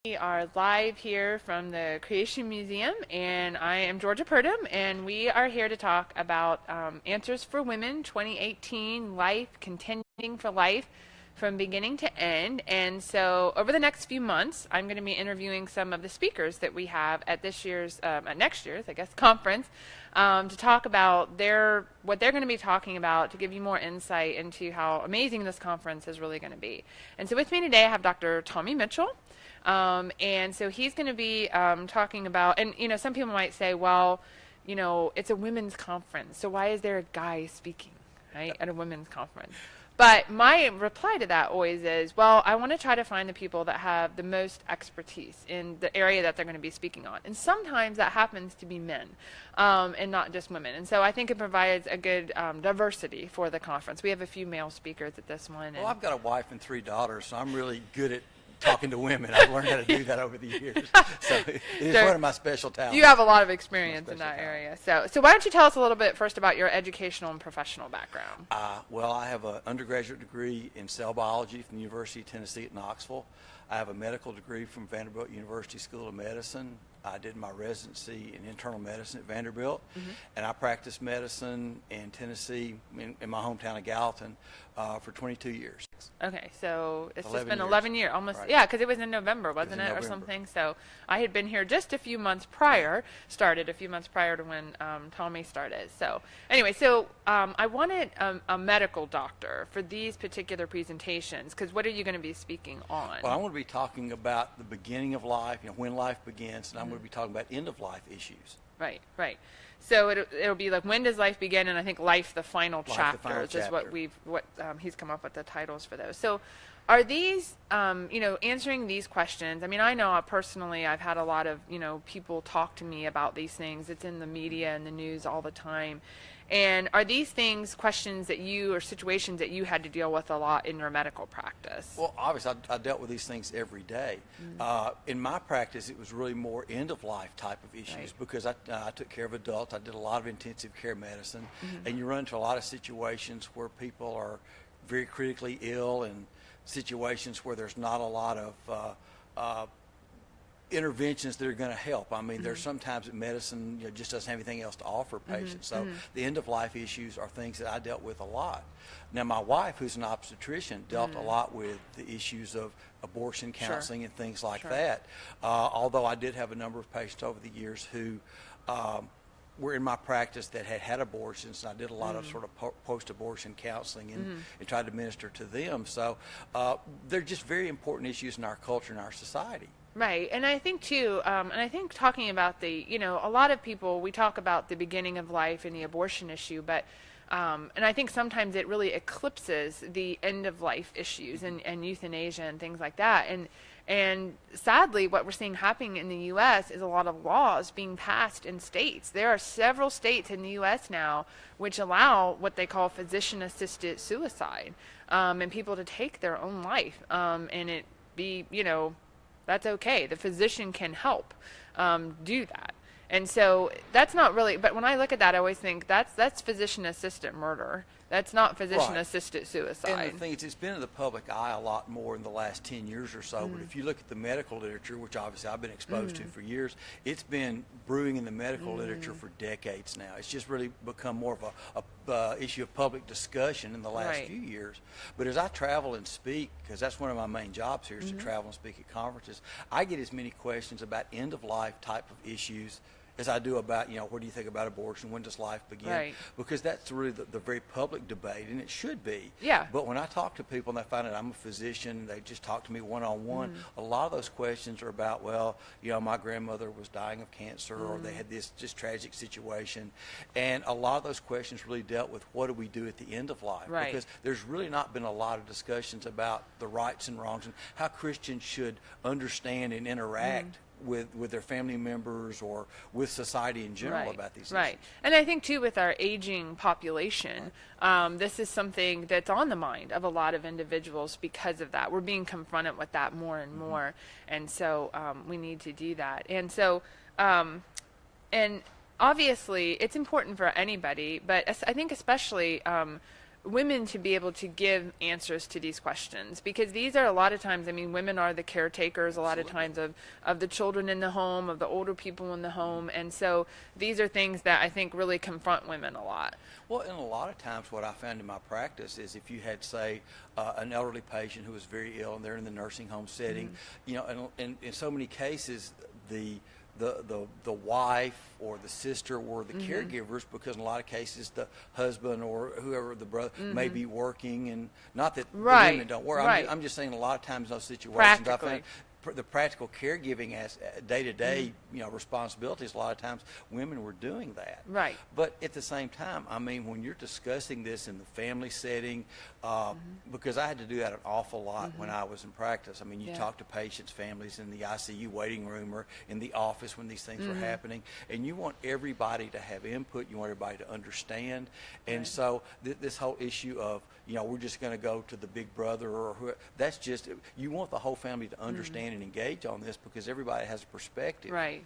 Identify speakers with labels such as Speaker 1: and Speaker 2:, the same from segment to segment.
Speaker 1: We are live here from the Creation Museum, and I am Georgia Purdom, and we are here to talk about Answers for Women 2018 Life, Contending for Life from Beginning to End. And so, over the next few months, I'm going to be interviewing some of the speakers that we have at this year's, at next year's, I guess, conference to talk about what they're going to be talking about to give you more insight into how amazing this conference is really going to be. And so, with me today, I have Dr. Tommy Mitchell. And so he's going to be talking about, and some people might say, well, it's a women's conference, so why is there a guy speaking, right, at a women's conference? But my reply to that always is, well, I want to try to find the people that have the most expertise in the area that they're going to be speaking on. And sometimes that happens to be men and not just women. And so I think it provides a good diversity for the conference. We have a few male speakers at this one.
Speaker 2: Well, I've got a wife and 3 daughters, so I'm really good at talking to women. I've learned how to do that over the years. So it's one of my special talents.
Speaker 1: You have a lot of experience in that area. So why don't you tell us a little bit first about your educational and professional background?
Speaker 2: Well, I have an undergraduate degree in cell biology from the University of Tennessee at Knoxville. I have a medical degree from Vanderbilt University School of Medicine. I did my residency in internal medicine at Vanderbilt, and I practiced medicine in Tennessee, in my hometown of Gallatin, for 22 years.
Speaker 1: Okay, so it's just been
Speaker 2: years.
Speaker 1: 11 years, almost,
Speaker 2: Right.
Speaker 1: Yeah, because it was in November, wasn't it, or something? So I had been here just a few months prior, started a few months prior to when Tommy started. So anyway, I wanted a medical doctor for these particular presentations, because what are you going to be speaking on?
Speaker 2: Well, I'm going to be talking about the beginning of life, when life begins, and I'm going to be talking about end-of-life issues.
Speaker 1: Right. So it'll be like, when does life begin? And I think life, the final chapters, is what he's come up with the titles for those. So are these, answering these questions? I mean, I know personally I've had a lot of, people talk to me about these things. It's in the media and the news all the time. And are these things questions that or situations that you had to deal with a lot in your medical practice?
Speaker 2: Well, obviously, I dealt with these things every day. In my practice, it was really more end-of-life type of issues because I took care of adults. I did a lot of intensive care medicine, and you run into a lot of situations where people are very critically ill and situations where there's not a lot of interventions that are going to help. I mean, there's sometimes that medicine just doesn't have anything else to offer patients. So the end-of-life issues are things that I dealt with a lot. Now, my wife, who's an obstetrician, dealt a lot with the issues of abortion counseling and things like that. Although I did have a number of patients over the years who were in my practice that had abortions, and I did a lot of sort of post-abortion counseling and tried to minister to them. So they're just very important issues in our culture and our society.
Speaker 1: Right, and I think too, talking about a lot of people, we talk about the beginning of life and the abortion issue, but, and I think sometimes it really eclipses the end of life issues and euthanasia and things like that. And sadly, what we're seeing happening in the U.S. is a lot of laws being passed in states. There are several states in the U.S. now which allow what they call physician-assisted suicide, and people to take their own life, and it be, that's okay. The physician can help do that. And so that's not really, but when I look at that, I always think that's physician-assisted murder. That's not physician-assisted suicide.
Speaker 2: And the thing is, it's been in the public eye a lot more in the last 10 years or so, but if you look at the medical literature, which obviously I've been exposed to for years, it's been brewing in the medical literature for decades now. It's just really become more of a issue of public discussion in the last few years. But as I travel and speak, because that's one of my main jobs here is to travel and speak at conferences, I get as many questions about end-of-life type of issues as I do about, what do you think about abortion? When does life begin?
Speaker 1: Right.
Speaker 2: Because that's really the very public debate, and it should be.
Speaker 1: Yeah.
Speaker 2: But when I talk to people and they find out I'm a physician, they just talk to me one-on-one, a lot of those questions are about, well, my grandmother was dying of cancer, or they had this just tragic situation. And a lot of those questions really dealt with what do we do at the end of life?
Speaker 1: Right.
Speaker 2: Because there's really not been a lot of discussions about the rights and wrongs and how Christians should understand and interact with their family members or with society in general about these issues.
Speaker 1: Right. And I think, too, with our aging population, this is something that's on the mind of a lot of individuals because of that. We're being confronted with that more and more, and so we need to do that. And so, and obviously, it's important for anybody, but I think especially women to be able to give answers to these questions, because these are a lot of times, I mean, women are the caretakers a lot of times of the children in the home, of the older people in the home, and so these are things that I think really confront women a lot.
Speaker 2: Well, and a lot of times what I found in my practice is if you had, say, an elderly patient who was very ill and they're in the nursing home setting, you know, and in so many cases, the wife or the sister were the caregivers, because in a lot of cases the husband or whoever, the brother, may be working, and not that the women don't work. I'm just saying a lot of times in those situations I found the practical caregiving as day-to-day, you know, responsibilities, a lot of times women were doing that.
Speaker 1: Right.
Speaker 2: But at the same time, I mean, when you're discussing this in the family setting, because I had to do that an awful lot when I was in practice. I mean, you talk to patients, families in the ICU waiting room or in the office when these things were happening, and you want everybody to have input. You want everybody to understand. And so this whole issue of, you know, we're just going to go to the big brother or whoever, that's just, you want the whole family to understand and engage on this, because everybody has a perspective.
Speaker 1: Right.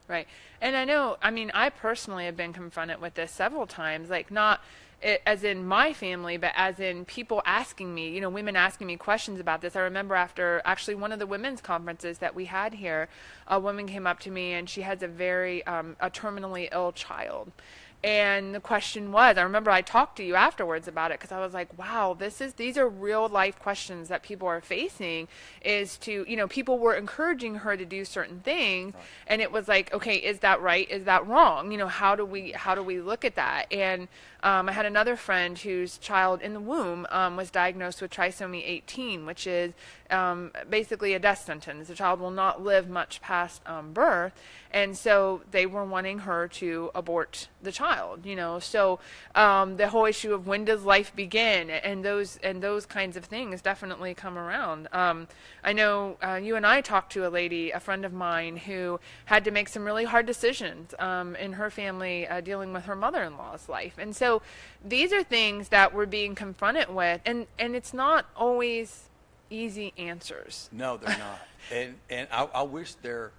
Speaker 1: Right. And I know, I mean, I personally have been confronted with this several times, like not as in my family, but as in people asking me, you know, women asking me questions about this. I remember after actually one of the women's conferences that we had here, a woman came up to me and she has a very, a terminally ill child. And the question was, I remember I talked to you afterwards about it, because I was like, wow, these are real life questions that people are facing, is to, you know, people were encouraging her to do certain things. And it was like, okay, is that right? Is that wrong? You know, how do we look at that? And I had another friend whose child in the womb was diagnosed with trisomy 18, which is basically a death sentence. The child will not live much past birth. And so they were wanting her to abort the child, you know. So the whole issue of when does life begin, and those kinds of things definitely come around. I know you and I talked to a lady, a friend of mine, who had to make some really hard decisions in her family dealing with her mother-in-law's life. And so these are things that we're being confronted with, and it's not always easy answers.
Speaker 2: No, they're not. And I wish there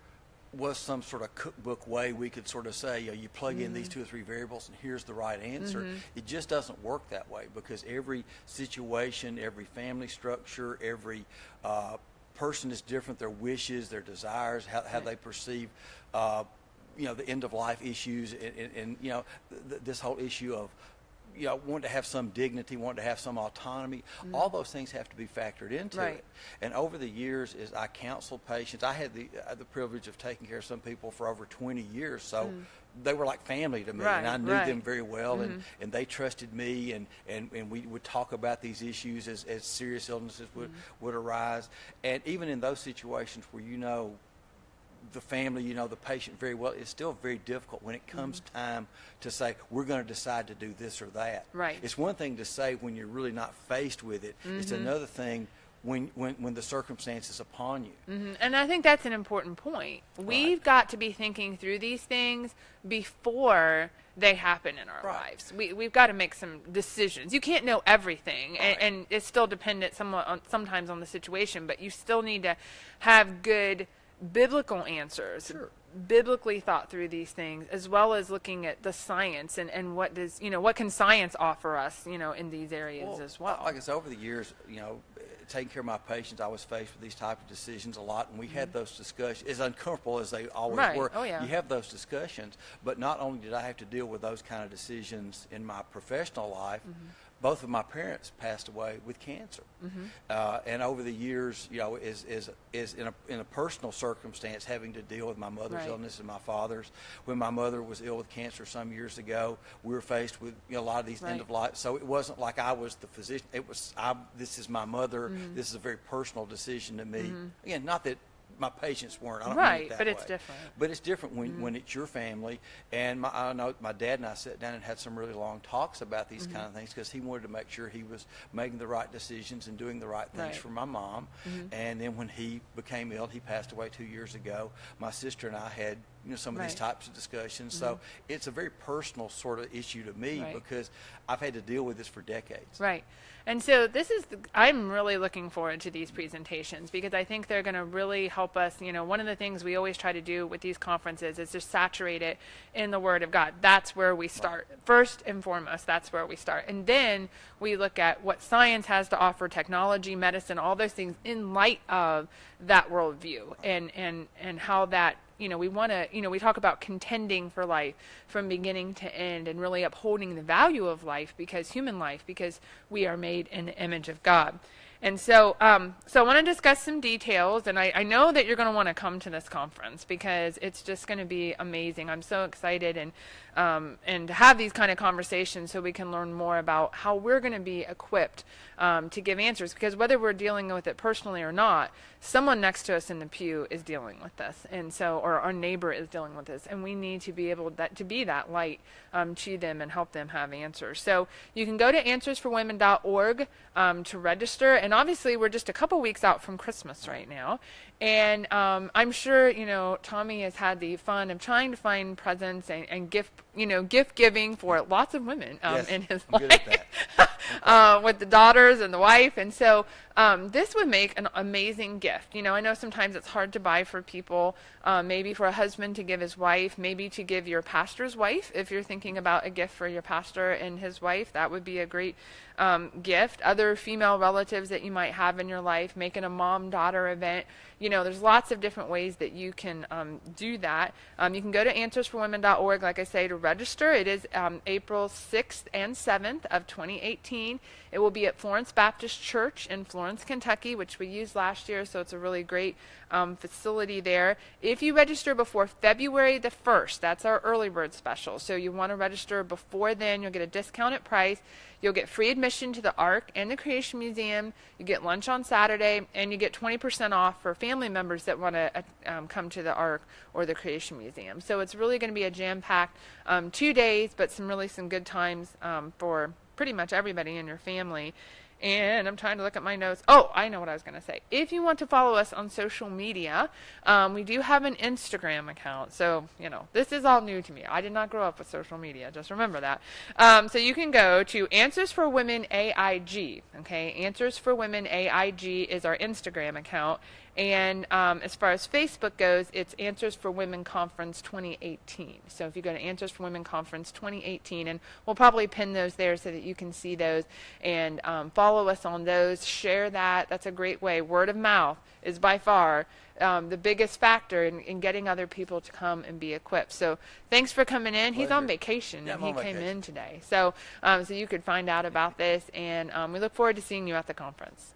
Speaker 2: was some sort of cookbook way we could sort of say, you know, you plug in these 2 or 3 variables and here's the right answer. It just doesn't work that way, because every situation, every family structure, every person is different. Their wishes, their desires, how they perceive you know, the end of life issues, and you know, this whole issue of, you know, wanting to have some dignity, wanting to have some autonomy, all those things have to be factored into it. And over the years, as I counsel patients, I had the privilege of taking care of some people for over 20 years, so they were like family to me, and I knew them very well, and they trusted me, and we would talk about these issues as serious illnesses would arise. And even in those situations where, you know, the family, you know, the patient very well, it's still very difficult when it comes time to say, we're going to decide to do this or that.
Speaker 1: Right.
Speaker 2: It's one thing to say when you're really not faced with it. It's another thing when the circumstance is upon you.
Speaker 1: And I think that's an important point. We've got to be thinking through these things before they happen in our lives. We've got to make some decisions. You can't know everything, and it's still dependent sometimes on the situation, but you still need to have good biblical answers, biblically thought through these things, as well as looking at the science and what does, you know, what can science offer us, you know, in these areas as well.
Speaker 2: Like I said, over the years, you know, taking care of my patients, I was faced with these type of decisions a lot, and we had those discussions, as uncomfortable as they always were. You have those discussions, but not only did I have to deal with those kind of decisions in my professional life, both of my parents passed away with cancer. And over the years, you know, is in a personal circumstance, having to deal with my mother's illness and my father's. When my mother was ill with cancer some years ago, we were faced with, you know, a lot of these end of life. So it wasn't like I was the physician. It was, this is my mother. This is a very personal decision to me. Again, not that my patients weren't. I don't mean it that
Speaker 1: but
Speaker 2: way.
Speaker 1: it's different.
Speaker 2: But it's different when it's your family. And I know my dad and I sat down and had some really long talks about these kind of things, because he wanted to make sure he was making the right decisions and doing the right things for my mom. And then when he became ill, he passed away 2 years ago, my sister and I had some of these
Speaker 1: Right.
Speaker 2: types of discussions. So it's a very personal sort of issue to me
Speaker 1: Right.
Speaker 2: because I've had to deal with this for decades.
Speaker 1: Right. And so I'm really looking forward to these presentations because I think they're going to really help us. One of the things we always try to do with these conferences is just saturate it in the Word of God. That's where we start. First and foremost, that's where we start. And then we look at what science has to offer, technology, medicine, all those things in light of that worldview and how that we want to, we talk about contending for life from beginning to end and really upholding the value of life human life, because we are made in the image of God. And so I want to discuss some details, and I know that you're going to want to come to this conference because it's just going to be amazing. I'm so excited and to have these kind of conversations so we can learn more about how we're going to be equipped to give answers, because whether we're dealing with it personally or not, someone next to us in the pew is dealing with this, and so, or our neighbor is dealing with this, and we need to be able to be that light to them and help them have answers. So you can go to answersforwomen.org to register, and obviously we're just a couple weeks out from Christmas right now, and I'm sure Tommy has had the fun of trying to find presents and gift giving for lots of women
Speaker 2: Yes,
Speaker 1: in his
Speaker 2: I'm good at
Speaker 1: life.
Speaker 2: that.
Speaker 1: With the daughters and the wife, and so this would make an amazing gift. I know sometimes it's hard to buy for people, maybe for a husband to give his wife, maybe to give your pastor's wife. If you're thinking about a gift for your pastor and his wife, that would be a great gift. Other female relatives that you might have in your life, making a mom-daughter event. There's lots of different ways that you can do that. You can go to answersforwomen.org, like I say, to register. It is April 6th and 7th of 2018. It will be at Florence Baptist Church in Florence, Kentucky, which we used last year, so it's a really great facility there. If you register before February the 1st, that's our early bird special. So you want to register before then. You'll get a discounted price. You'll get free admission to the Ark and the Creation Museum. You get lunch on Saturday, and you get 20% off for family members that want to come to the Ark or the Creation Museum. So it's really going to be a jam-packed 2 days, but some good times for pretty much everybody in your family. And I'm trying to look at my notes. Oh, I know what I was going to say. If you want to follow us on social media, we do have an Instagram account. So, this is all new to me. I did not grow up with social media. Just remember that. So you can go to Answers for Women AIG. Okay, Answers for Women AIG is our Instagram account. And as far as Facebook goes, it's Answers for Women Conference 2018. So if you go to Answers for Women Conference 2018, and we'll probably pin those there so that you can see those and follow us on those. Share that. That's a great way. Word of mouth is by far the biggest factor in getting other people to come and be equipped. So thanks for coming in. He's on vacation,
Speaker 2: Yeah,
Speaker 1: and
Speaker 2: I'm
Speaker 1: he
Speaker 2: on
Speaker 1: came
Speaker 2: vacation.
Speaker 1: in today. So you could find out about this, and we look forward to seeing you at the conference.